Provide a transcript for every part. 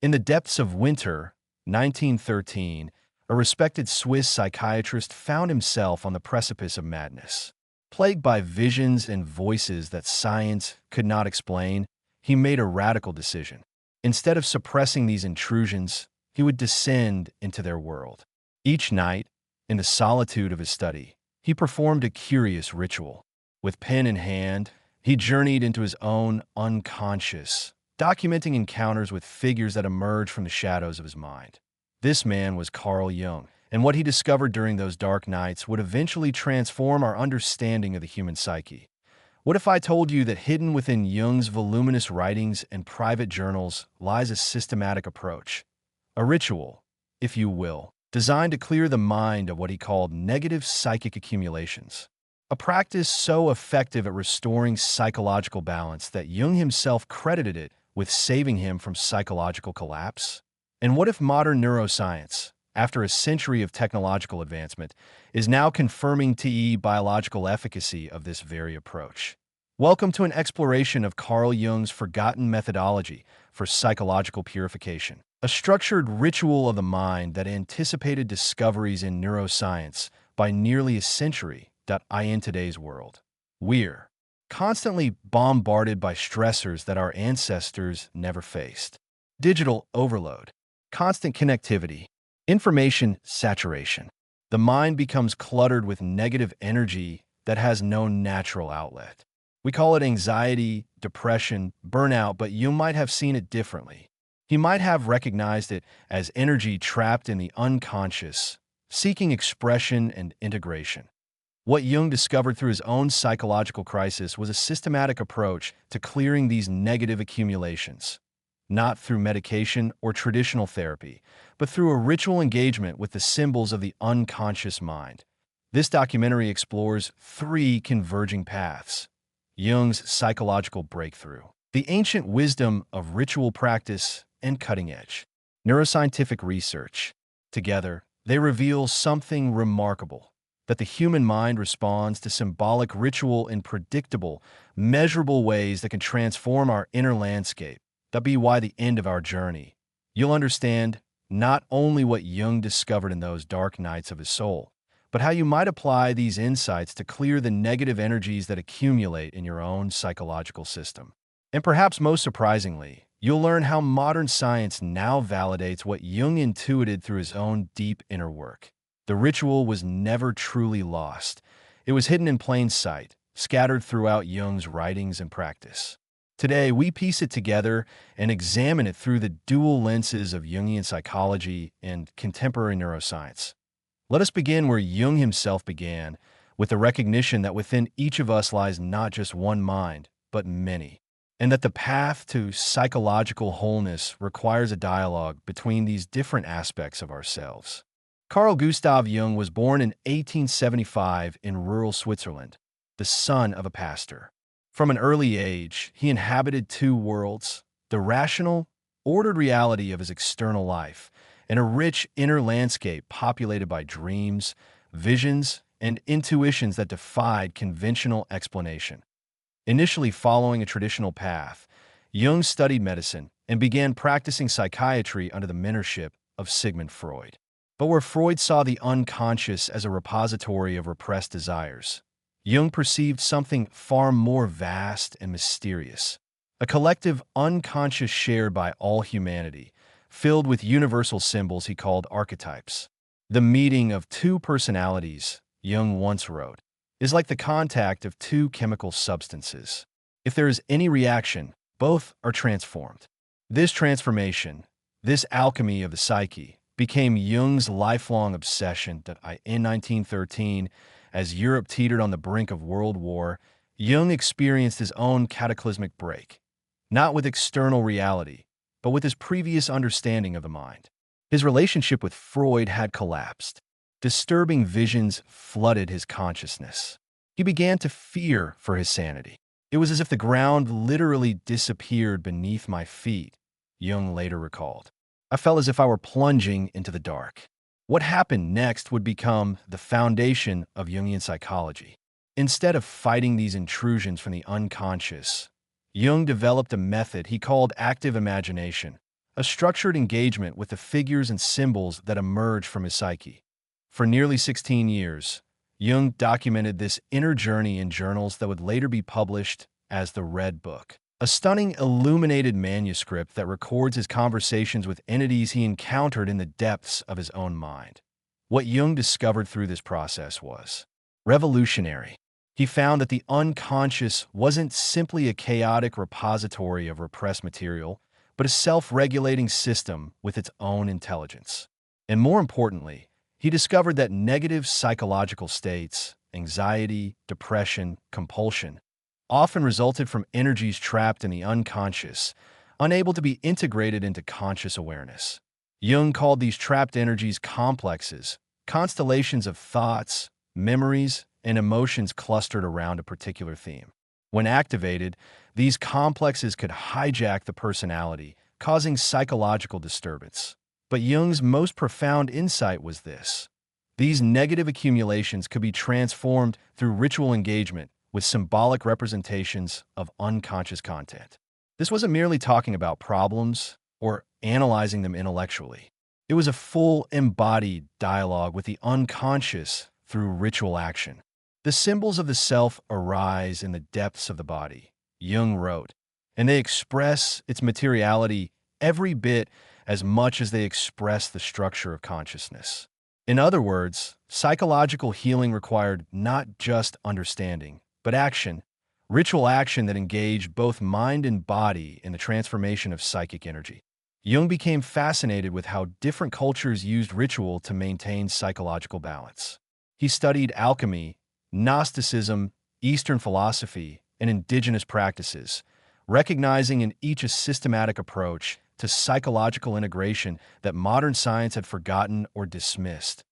In the depths of winter, 1913, a respected Swiss psychiatrist found himself on the precipice of madness. Plagued by visions and voices that science could not explain, he made a radical decision. Instead of suppressing these intrusions, he would descend into their world. Each night, in the solitude of his study, he performed a curious ritual. With pen in hand, he journeyed into his own unconscious, documenting encounters with figures that emerged from the shadows of his mind. This man was Carl Jung, and what he discovered during those dark nights would eventually transform our understanding of the human psyche. What if I told you that hidden within Jung's voluminous writings and private journals lies a systematic approach, a ritual, if you will, designed to clear the mind of what he called negative psychic accumulations? A practice so effective at restoring psychological balance that Jung himself credited it with saving him from psychological collapse? And what if modern neuroscience, after a century of technological advancement, is now confirming the biological efficacy of this very approach? Welcome to an exploration of Carl Jung's forgotten methodology for psychological purification, a structured ritual of the mind that anticipated discoveries in neuroscience by nearly a century. In today's world, we're constantly bombarded by stressors that our ancestors never faced. Digital overload, constant connectivity, information saturation. The mind becomes cluttered with negative energy that has no natural outlet. We call it anxiety, depression, burnout, but you might have seen it differently. He might have recognized it as energy trapped in the unconscious, seeking expression and integration. What Jung discovered through his own psychological crisis was a systematic approach to clearing these negative accumulations, not through medication or traditional therapy, but through a ritual engagement with the symbols of the unconscious mind. This documentary explores three converging paths: Jung's psychological breakthrough, the ancient wisdom of ritual practice, and cutting-edge neuroscientific research. Together, they reveal something remarkable: that the human mind responds to symbolic ritual in predictable, measurable ways that can transform our inner landscape. That'll be why the end of our journey, you'll understand not only what Jung discovered in those dark nights of his soul, but how you might apply these insights to clear the negative energies that accumulate in your own psychological system. And perhaps most surprisingly, you'll learn how modern science now validates what Jung intuited through his own deep inner work. The ritual was never truly lost. It was hidden in plain sight, scattered throughout Jung's writings and practice. Today, we piece it together and examine it through the dual lenses of Jungian psychology and contemporary neuroscience. Let us begin where Jung himself began, with the recognition that within each of us lies not just one mind, but many, and that the path to psychological wholeness requires a dialogue between these different aspects of ourselves. Carl Gustav Jung was born in 1875 in rural Switzerland, the son of a pastor. From an early age, he inhabited two worlds: the rational, ordered reality of his external life, and a rich inner landscape populated by dreams, visions, and intuitions that defied conventional explanation. Initially following a traditional path, Jung studied medicine and began practicing psychiatry under the mentorship of Sigmund Freud. But where Freud saw the unconscious as a repository of repressed desires, Jung perceived something far more vast and mysterious: a collective unconscious shared by all humanity, filled with universal symbols he called archetypes. The meeting of two personalities, Jung once wrote, is like the contact of two chemical substances. If there is any reaction, both are transformed. This transformation, this alchemy of the psyche, became Jung's lifelong obsession. In 1913, as Europe teetered on the brink of World War, Jung experienced his own cataclysmic break, not with external reality, but with his previous understanding of the mind. His relationship with Freud had collapsed. Disturbing visions flooded his consciousness. He began to fear for his sanity. It was as if the ground literally disappeared beneath my feet, Jung later recalled. I felt as if I were plunging into the dark. What happened next would become the foundation of Jungian psychology. Instead of fighting these intrusions from the unconscious, Jung developed a method he called active imagination, a structured engagement with the figures and symbols that emerge from his psyche. For nearly 16 years, Jung documented this inner journey in journals that would later be published as the Red Book, a stunning illuminated manuscript that records his conversations with entities he encountered in the depths of his own mind. What Jung discovered through this process was revolutionary. He found that the unconscious wasn't simply a chaotic repository of repressed material, but a self-regulating system with its own intelligence. And more importantly, he discovered that negative psychological states, anxiety, depression, compulsion, often resulted from energies trapped in the unconscious, unable to be integrated into conscious awareness. Jung called these trapped energies complexes, constellations of thoughts, memories, and emotions clustered around a particular theme. When activated, these complexes could hijack the personality, causing psychological disturbance. But Jung's most profound insight was this: these negative accumulations could be transformed through ritual engagement with symbolic representations of unconscious content. This wasn't merely talking about problems or analyzing them intellectually. It was a full embodied dialogue with the unconscious through ritual action. The symbols of the self arise in the depths of the body, Jung wrote, and they express its materiality every bit as much as they express the structure of consciousness. In other words, psychological healing required not just understanding, but action, ritual action that engaged both mind and body in the transformation of psychic energy. Jung became fascinated with how different cultures used ritual to maintain psychological balance. He studied alchemy, Gnosticism, Eastern philosophy, and indigenous practices, recognizing in each a systematic approach to psychological integration that modern science had forgotten or dismissed.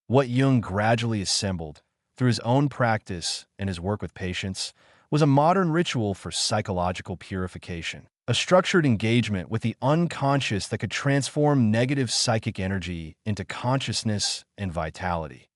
What Jung gradually assembled, through his own practice and his work with patients, was a modern ritual for psychological purification, a structured engagement with the unconscious that could transform negative psychic energy into consciousness and vitality.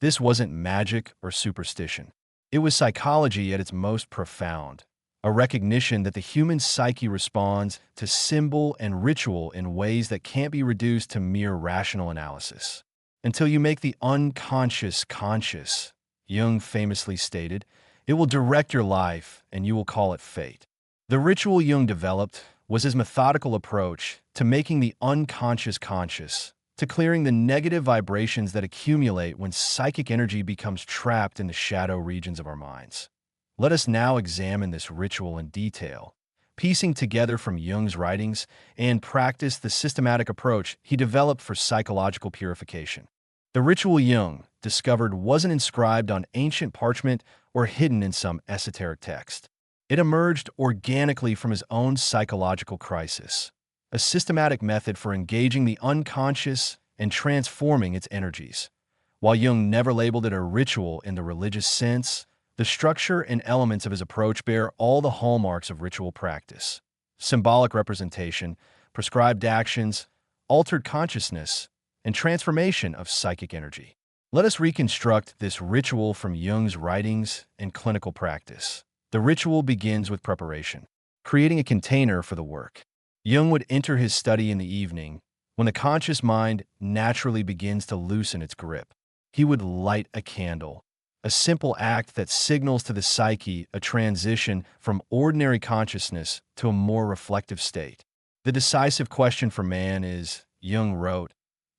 This wasn't magic or superstition. It was psychology at its most profound, a recognition that the human psyche responds to symbol and ritual in ways that can't be reduced to mere rational analysis. Until you make the unconscious conscious, Jung famously stated, it will direct your life and you will call it fate. The ritual Jung developed was his methodical approach to making the unconscious conscious, to clearing the negative vibrations that accumulate when psychic energy becomes trapped in the shadow regions of our minds. Let us now examine this ritual in detail, piecing together from Jung's writings and practice the systematic approach he developed for psychological purification. The ritual Jung discovered wasn't inscribed on ancient parchment or hidden in some esoteric text. It emerged organically from his own psychological crisis, a systematic method for engaging the unconscious and transforming its energies. While Jung never labeled it a ritual in the religious sense, the structure and elements of his approach bear all the hallmarks of ritual practice: symbolic representation, prescribed actions, altered consciousness, and transformation of psychic energy. Let us reconstruct this ritual from Jung's writings and clinical practice. The ritual begins with preparation, creating a container for the work. Jung would enter his study in the evening, when the conscious mind naturally begins to loosen its grip. He would light a candle, a simple act that signals to the psyche a transition from ordinary consciousness to a more reflective state. The decisive question for man is, Jung wrote,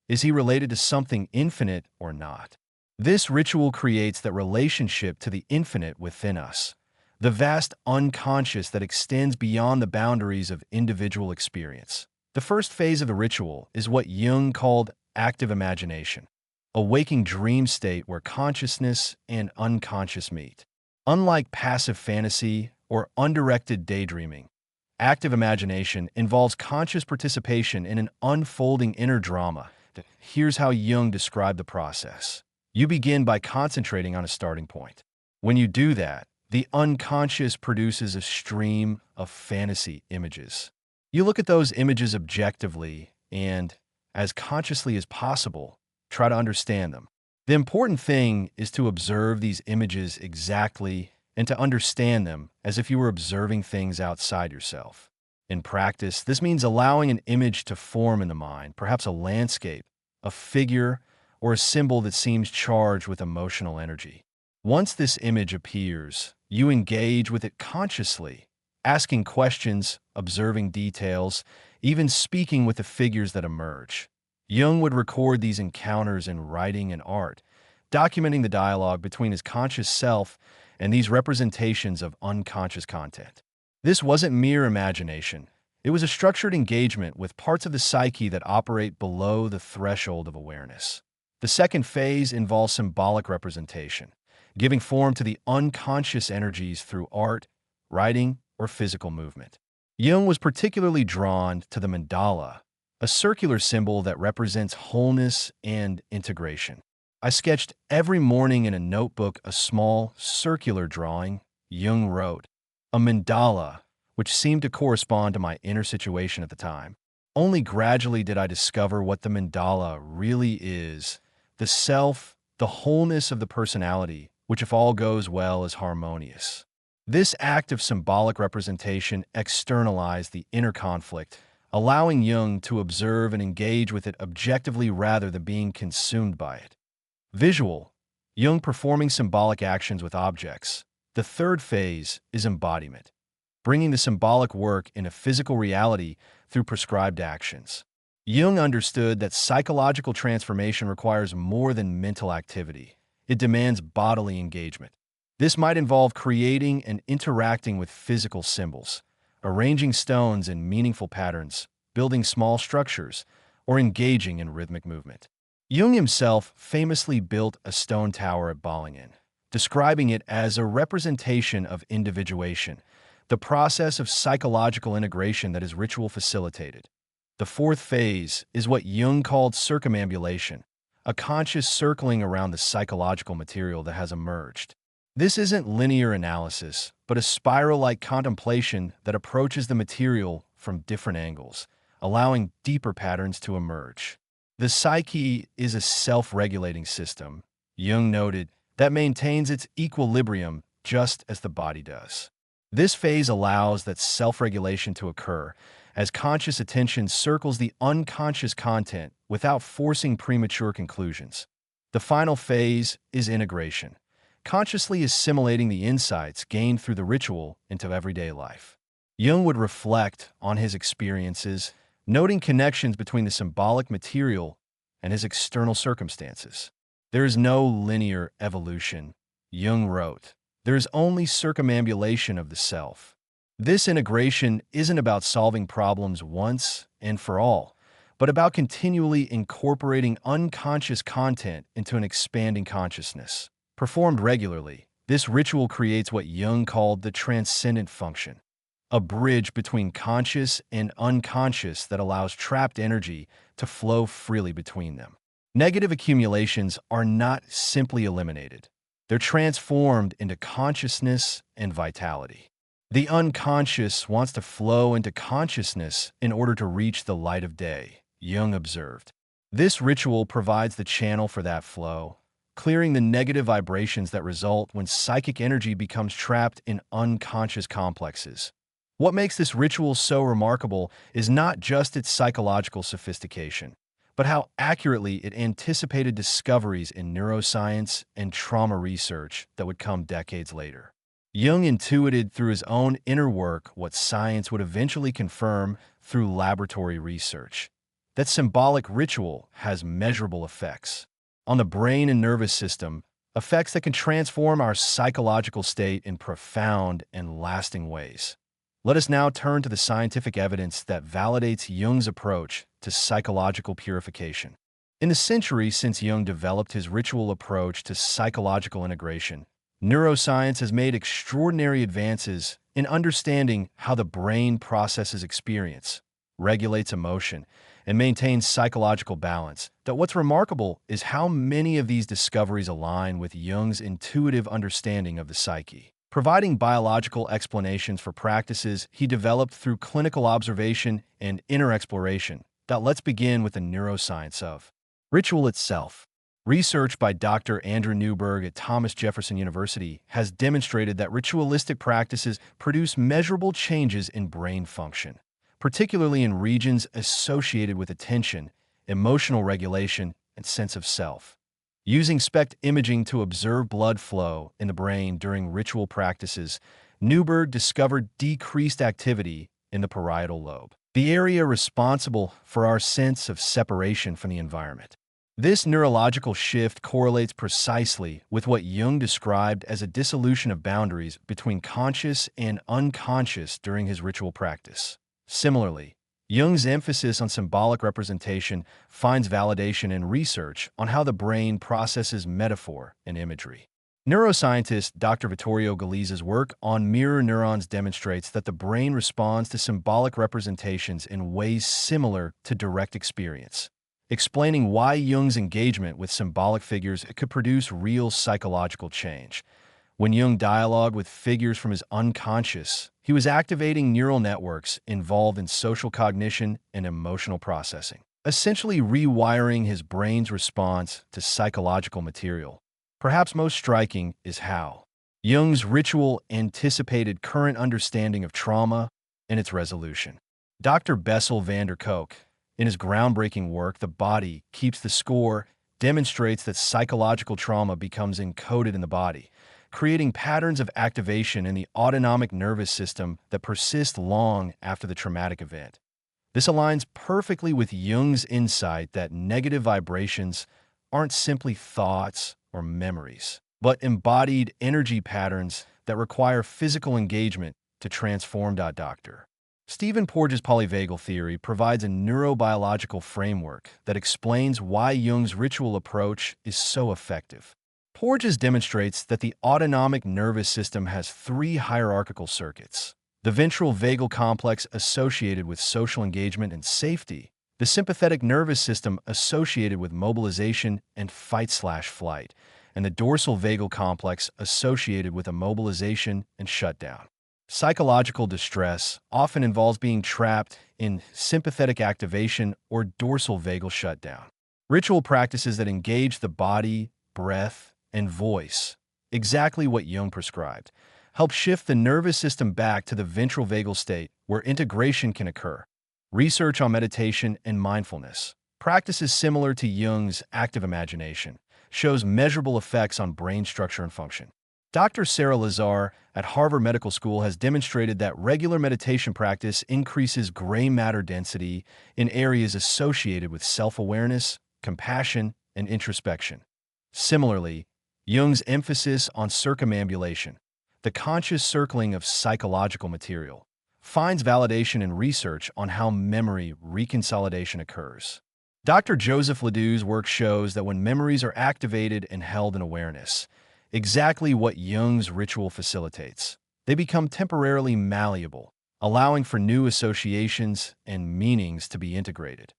is he related to something infinite or not? This ritual creates that relationship to the infinite within us, the vast unconscious that extends beyond the boundaries of individual experience. The first phase of the ritual is what Jung called active imagination, a waking dream state where consciousness and unconscious meet. Unlike passive fantasy or undirected daydreaming, active imagination involves conscious participation in an unfolding inner drama. Here's how Jung described the process. You begin by concentrating on a starting point. When you do that, the unconscious produces a stream of fantasy images. You look at those images objectively and, as consciously as possible, try to understand them. The important thing is to observe these images exactly and to understand them as if you were observing things outside yourself. In practice, this means allowing an image to form in the mind, perhaps a landscape, a figure, or a symbol that seems charged with emotional energy. Once this image appears, you engage with it consciously, asking questions, observing details, even speaking with the figures that emerge. Jung would record these encounters in writing and art, documenting the dialogue between his conscious self and these representations of unconscious content. This wasn't mere imagination. It was a structured engagement with parts of the psyche that operate below the threshold of awareness. The second phase involves symbolic representation, giving form to the unconscious energies through art, writing, or physical movement. Jung was particularly drawn to the mandala, a circular symbol that represents wholeness and integration. I sketched every morning in a notebook a small, circular drawing, Jung wrote, a mandala, which seemed to correspond to my inner situation at the time. Only gradually did I discover what the mandala really is, the self, the wholeness of the personality, which if all goes well is harmonious. This act of symbolic representation externalized the inner conflict, allowing Jung to observe and engage with it objectively rather than being consumed by it. Visual, Jung performing symbolic actions with objects. The third phase is embodiment, bringing the symbolic work into physical reality through prescribed actions. Jung understood that psychological transformation requires more than mental activity. It demands bodily engagement. This might involve creating and interacting with physical symbols, arranging stones in meaningful patterns, building small structures, or engaging in rhythmic movement. Jung himself famously built a stone tower at Bollingen, describing it as a representation of individuation, the process of psychological integration that is ritual facilitated. The fourth phase is what Jung called circumambulation, a conscious circling around the psychological material that has emerged. This isn't linear analysis, but a spiral-like contemplation that approaches the material from different angles, allowing deeper patterns to emerge. The psyche is a self-regulating system, Jung noted, that maintains its equilibrium just as the body does. This phase allows that self-regulation to occur as conscious attention circles the unconscious content without forcing premature conclusions. The final phase is integration, consciously assimilating the insights gained through the ritual into everyday life. Jung would reflect on his experiences, noting connections between the symbolic material and his external circumstances. There is no linear evolution, Jung wrote. There is only circumambulation of the self. This integration isn't about solving problems once and for all, but about continually incorporating unconscious content into an expanding consciousness. Performed regularly, this ritual creates what Jung called the transcendent function, a bridge between conscious and unconscious that allows trapped energy to flow freely between them. Negative accumulations are not simply eliminated. They're transformed into consciousness and vitality. The unconscious wants to flow into consciousness in order to reach the light of day, Jung observed. This ritual provides the channel for that flow, clearing the negative vibrations that result when psychic energy becomes trapped in unconscious complexes. What makes this ritual so remarkable is not just its psychological sophistication, but how accurately it anticipated discoveries in neuroscience and trauma research that would come decades later. Jung intuited through his own inner work what science would eventually confirm through laboratory research, that symbolic ritual has measurable effects on the brain and nervous system, effects that can transform our psychological state in profound and lasting ways. Let us now turn to the scientific evidence that validates Jung's approach to psychological purification. In the century since Jung developed his ritual approach to psychological integration, neuroscience has made extraordinary advances in understanding how the brain processes experience, regulates emotion, and maintains psychological balance. That what's remarkable is how many of these discoveries align with Jung's intuitive understanding of the psyche, providing biological explanations for practices he developed through clinical observation and inner exploration. Let's begin with the neuroscience of ritual itself. Research by Dr. Andrew Newberg at Thomas Jefferson University has demonstrated that ritualistic practices produce measurable changes in brain function. particularly in regions associated with attention, emotional regulation, and sense of self. Using SPECT imaging to observe blood flow in the brain during ritual practices, Newberg discovered decreased activity in the parietal lobe, the area responsible for our sense of separation from the environment. This neurological shift correlates precisely with what Jung described as a dissolution of boundaries between conscious and unconscious during his ritual practice. Similarly, Jung's emphasis on symbolic representation finds validation in research on how the brain processes metaphor and imagery. Neuroscientist Dr. Vittorio Galizza's work on mirror neurons demonstrates that the brain responds to symbolic representations in ways similar to direct experience, explaining why Jung's engagement with symbolic figures could produce real psychological change. When Jung dialogued with figures from his unconscious, he was activating neural networks involved in social cognition and emotional processing, essentially rewiring his brain's response to psychological material. Perhaps most striking is how Jung's ritual anticipated current understanding of trauma and its resolution. Dr. Bessel van der Kolk, in his groundbreaking work, The Body Keeps the Score, demonstrates that psychological trauma becomes encoded in the body, creating patterns of activation in the autonomic nervous system that persist long after the traumatic event. This aligns perfectly with Jung's insight that negative vibrations aren't simply thoughts or memories, but embodied energy patterns that require physical engagement to transform. Dr. Stephen Porges' polyvagal theory provides a neurobiological framework that explains why Jung's ritual approach is so effective. Porges demonstrates that the autonomic nervous system has three hierarchical circuits: the ventral vagal complex associated with social engagement and safety, the sympathetic nervous system associated with mobilization and fight/flight, and the dorsal vagal complex associated with immobilization and shutdown. Psychological distress often involves being trapped in sympathetic activation or dorsal vagal shutdown. Ritual practices that engage the body, breath, and voice, exactly what Jung prescribed, help shift the nervous system back to the ventral vagal state where integration can occur. Research on meditation and mindfulness, practices similar to Jung's active imagination, shows measurable effects on brain structure and function. Dr. Sarah Lazar at Harvard Medical School has demonstrated that regular meditation practice increases gray matter density in areas associated with self-awareness, compassion, and introspection. Similarly, Jung's emphasis on circumambulation, the conscious circling of psychological material, finds validation in research on how memory reconsolidation occurs. Dr. Joseph Ledoux's work shows that when memories are activated and held in awareness, exactly what Jung's ritual facilitates, they become temporarily malleable, allowing for new associations and meanings to be integrated.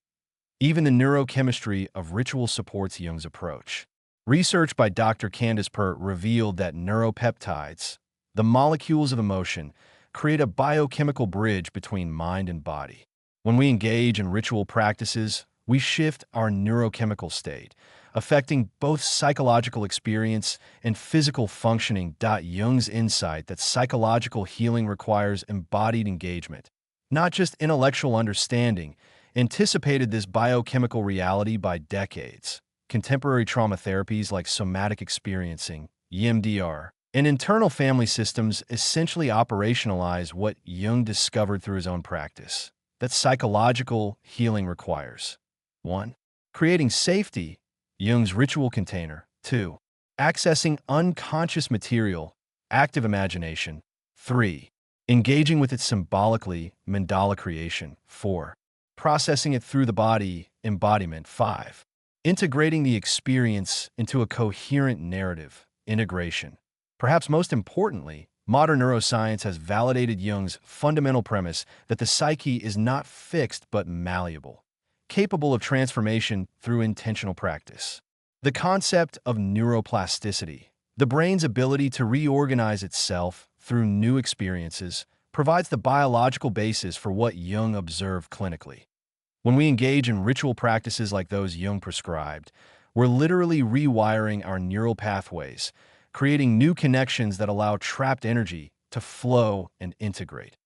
Even the neurochemistry of ritual supports Jung's approach. Research by Dr. Candace Pert revealed that neuropeptides, the molecules of emotion, create a biochemical bridge between mind and body. When we engage in ritual practices, we shift our neurochemical state, affecting both psychological experience and physical functioning. Jung's insight that psychological healing requires embodied engagement, not just intellectual understanding, anticipated this biochemical reality by decades. Contemporary trauma therapies like somatic experiencing, EMDR, and internal family systems essentially operationalize what Jung discovered through his own practice, that psychological healing requires. 1. Creating safety, Jung's ritual container. 2. Accessing unconscious material, active imagination. 3. Engaging with it symbolically, mandala creation. 4. Processing it through the body, embodiment. 5. Integrating the experience into a coherent narrative, integration. Perhaps most importantly, modern neuroscience has validated Jung's fundamental premise that the psyche is not fixed but malleable, capable of transformation through intentional practice. The concept of neuroplasticity, the brain's ability to reorganize itself through new experiences, provides the biological basis for what Jung observed clinically. When we engage in ritual practices like those Jung prescribed, we're literally rewiring our neural pathways, creating new connections that allow trapped energy to flow and integrate.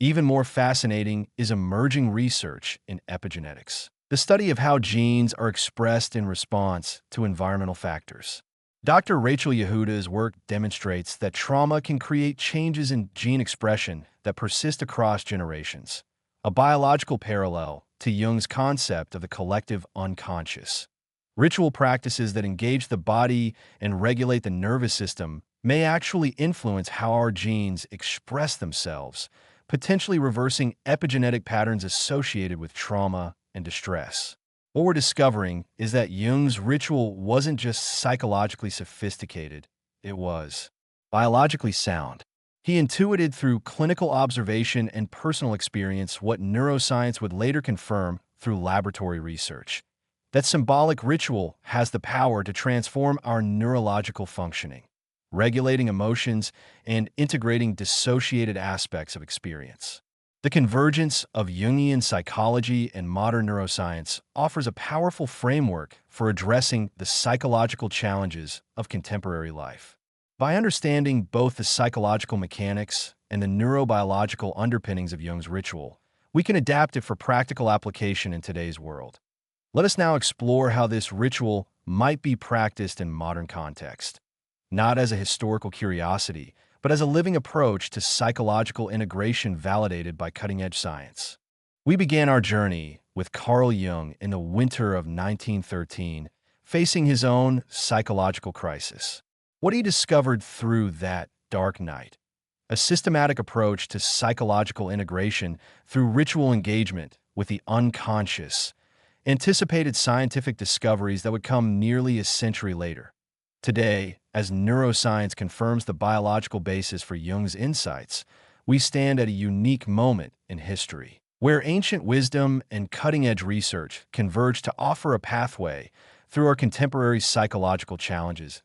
Even more fascinating is emerging research in epigenetics, the study of how genes are expressed in response to environmental factors. Dr. Rachel Yehuda's work demonstrates that trauma can create changes in gene expression that persist across generations, a biological parallel to Jung's concept of the collective unconscious. Ritual practices that engage the body and regulate the nervous system may actually influence how our genes express themselves, potentially reversing epigenetic patterns associated with trauma and distress. What we're discovering is that Jung's ritual wasn't just psychologically sophisticated, it was biologically sound. He intuited through clinical observation and personal experience what neuroscience would later confirm through laboratory research. That symbolic ritual has the power to transform our neurological functioning, regulating emotions and integrating dissociated aspects of experience. The convergence of Jungian psychology and modern neuroscience offers a powerful framework for addressing the psychological challenges of contemporary life. By understanding both the psychological mechanics and the neurobiological underpinnings of Jung's ritual, we can adapt it for practical application in today's world. Let us now explore how this ritual might be practiced in modern context, not as a historical curiosity, but as a living approach to psychological integration validated by cutting-edge science. We began our journey with Carl Jung in the winter of 1913, facing his own psychological crisis. What he discovered through that dark night, a systematic approach to psychological integration through ritual engagement with the unconscious, anticipated scientific discoveries that would come nearly a century later. Today, as neuroscience confirms the biological basis for Jung's insights, we stand at a unique moment in history, where ancient wisdom and cutting-edge research converge to offer a pathway through our contemporary psychological challenges.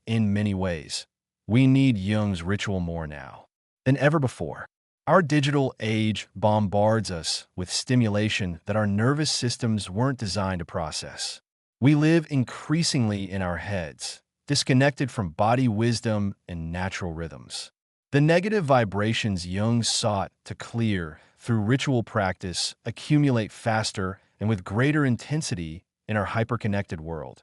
In many ways, we need Jung's ritual more now than ever before. Our digital age bombards us with stimulation that our nervous systems weren't designed to process. We live increasingly in our heads, disconnected from body wisdom and natural rhythms. The negative vibrations Jung sought to clear through ritual practice accumulate faster and with greater intensity in our hyperconnected world.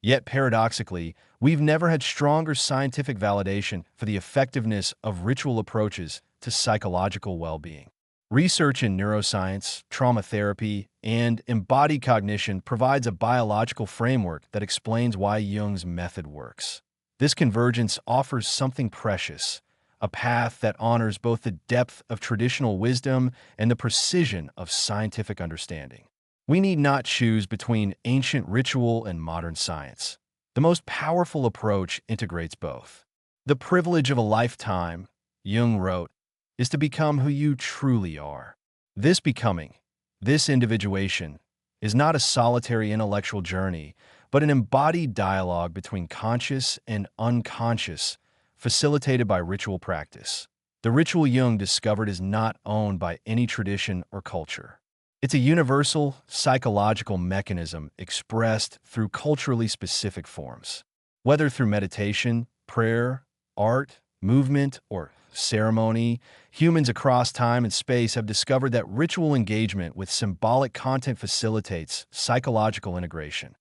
Yet paradoxically, we've never had stronger scientific validation for the effectiveness of ritual approaches to psychological well-being. Research in neuroscience, trauma therapy, and embodied cognition provides a biological framework that explains why Jung's method works. This convergence offers something precious, a path that honors both the depth of traditional wisdom and the precision of scientific understanding. We need not choose between ancient ritual and modern science. The most powerful approach integrates both. The privilege of a lifetime, Jung wrote, is to become who you truly are. This becoming, this individuation, is not a solitary intellectual journey, but an embodied dialogue between conscious and unconscious, facilitated by ritual practice. The ritual Jung discovered is not owned by any tradition or culture. It's a universal psychological mechanism expressed through culturally specific forms. Whether through meditation, prayer, art, movement, or ceremony, humans across time and space have discovered that ritual engagement with symbolic content facilitates psychological integration.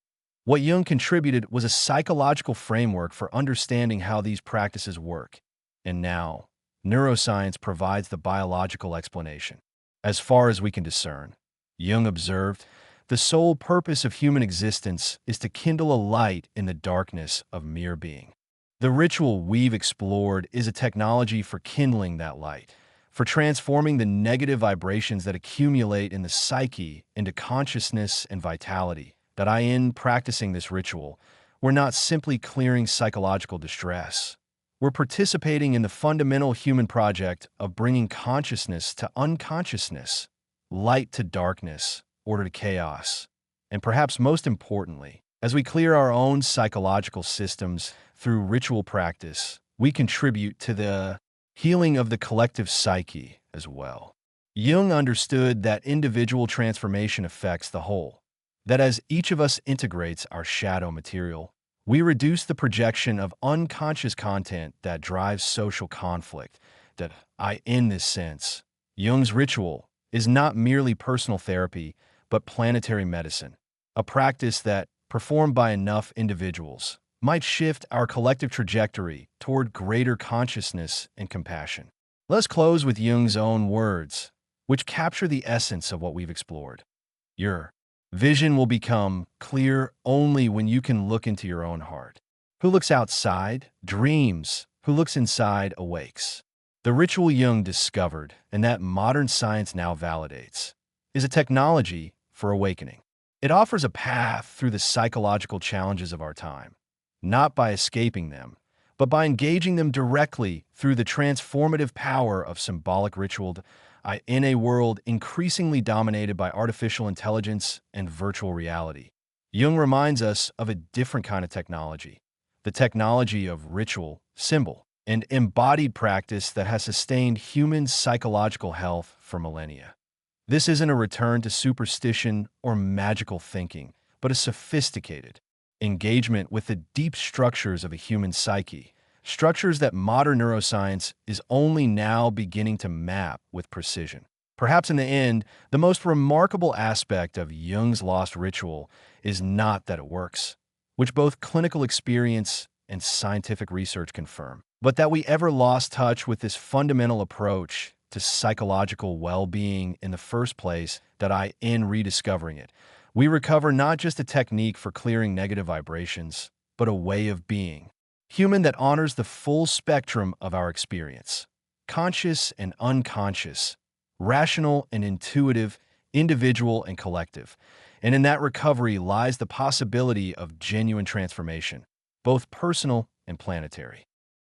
What Jung contributed was a psychological framework for understanding how these practices work. And now, neuroscience provides the biological explanation. As far as we can discern, Jung observed, the sole purpose of human existence is to kindle a light in the darkness of mere being. The ritual we've explored is a technology for kindling that light, for transforming the negative vibrations that accumulate in the psyche into consciousness and vitality. In practicing this ritual, we're not simply clearing psychological distress. We're participating in the fundamental human project of bringing consciousness to unconsciousness, light to darkness, order to chaos. And perhaps most importantly, as we clear our own psychological systems through ritual practice, we contribute to the healing of the collective psyche as well. Jung understood that individual transformation affects the whole, that as each of us integrates our shadow material, we reduce the projection of unconscious content that drives social conflict. In this sense, Jung's ritual is not merely personal therapy, but planetary medicine, a practice that, performed by enough individuals, might shift our collective trajectory toward greater consciousness and compassion. Let's close with Jung's own words, which capture the essence of what we've explored. Your vision will become clear only when you can look into your own heart. Who looks outside dreams, who looks inside awakes. The ritual Jung discovered, and that modern science now validates, is a technology for awakening. It offers a path through the psychological challenges of our time, not by escaping them, but by engaging them directly through the transformative power of symbolic ritual in a world increasingly dominated by artificial intelligence and virtual reality. Jung reminds us of a different kind of technology, the technology of ritual, symbol, and embodied practice that has sustained human psychological health for millennia. This isn't a return to superstition or magical thinking, but a sophisticated engagement with the deep structures of a human psyche, structures that modern neuroscience is only now beginning to map with precision. Perhaps in the end, the most remarkable aspect of Jung's lost ritual is not that it works, which both clinical experience and scientific research confirm, but that we ever lost touch with this fundamental approach to psychological well-being in the first place, in rediscovering it. We recover not just a technique for clearing negative vibrations, but a way of being, human that honors the full spectrum of our experience, conscious and unconscious, rational and intuitive, individual and collective. And in that recovery lies the possibility of genuine transformation, both personal and planetary.